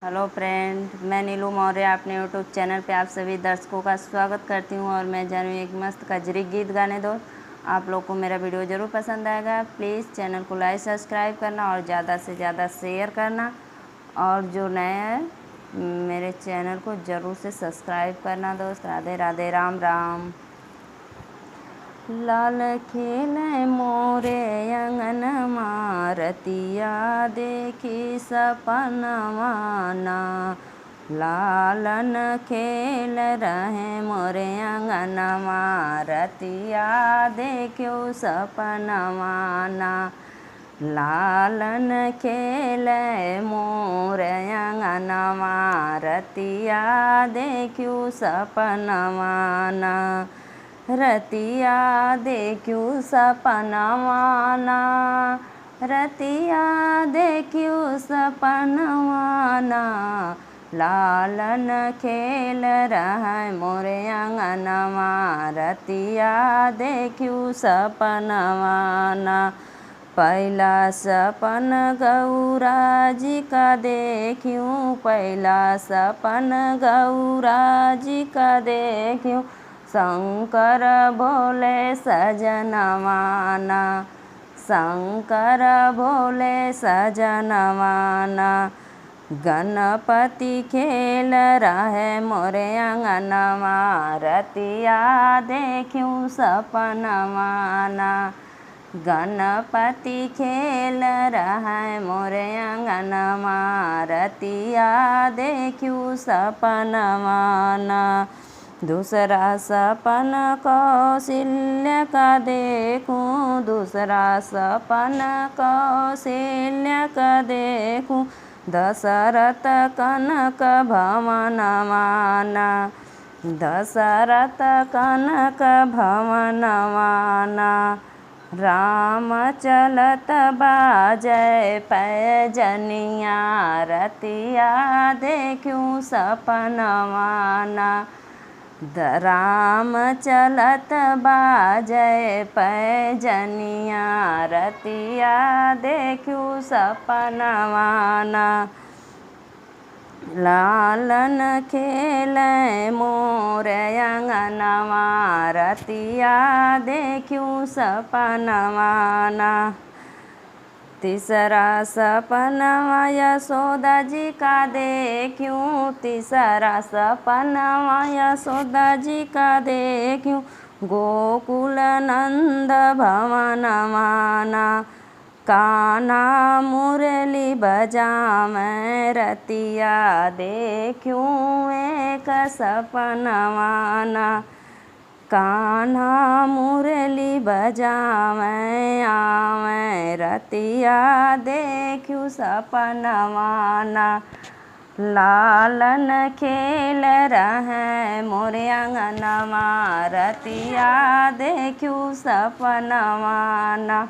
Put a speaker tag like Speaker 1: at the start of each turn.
Speaker 1: Hello friend, मैं नीलू मौर्य अपने YouTube channel पे आप सभी दर्शकों का स्वागत करती हूँ। और मैं जानू एक मस्त कजरी गीत गाने दो। आप लोग को मेरा वीडियो ज़रूर पसंद आएगा। प्लीज़ चैनल को लाइक सब्सक्राइब करना और ज़्यादा से ज़्यादा शेयर करना। और जो नए हैं मेरे चैनल को ज़रूर से सब्सक्राइब करना दोस्त। राधे राधे, राम राम। लाल खेले मोरे अंगन मारतिया देखी सपनवाना। लालन खेल रहे मोरे अंगन मारतिया देखो सपनवाना। लालन खेल मोरे अंगन मारतिया देखो सपनवाना। रतिया देखूँ सपनवाना, रतिया देखूँ सपनवाना। लालन खेल रहे मोरे अंगनवा, रतिया देखूँ सपनवाना। पहला सपन गौरा जी का देखूँ, पहला सपन गौरा जी का देखूँ। शंकर भोले सजनवाना, शंकर भोले सजनवाना। गणपति खेल रहे मोरे अंगनवा, रतिया देखूँ सपनवाना। गणपति खेल रहे मोरे अंगनवा, रतिया देखूँ सपनवाना। दूसरा सपन कौशल्य का देखूँ, दूसरा सपन कौशल्य का देखूँ। दशरथ कनक भवनवाना, दशरथ कनक भवनवाना। राम चलत बाजय पैजनिया, रतिया देखूँ सपनवाना। राम चलत बाजय पैजनिया, रतिया देखूँ सपनवाना। लालन खेले मोरे अंगनवा, रतिया देखूँ सपनवाना। तीसरा सपनवा यशोदा जी का देखूँ, तीसरा सपनवा यशोदा जी का देखूँ। गोकुल नंद भवनवाना, कान्हा मुरली बजावे, रतिया देखूँ एक सपनवाना। कान्हा मुरली बजावे आवे, रतिया देखूँ सपनवाना। लालन खेल रहे मोरे अंगनवा, रतिया देखूँ सपनवाना।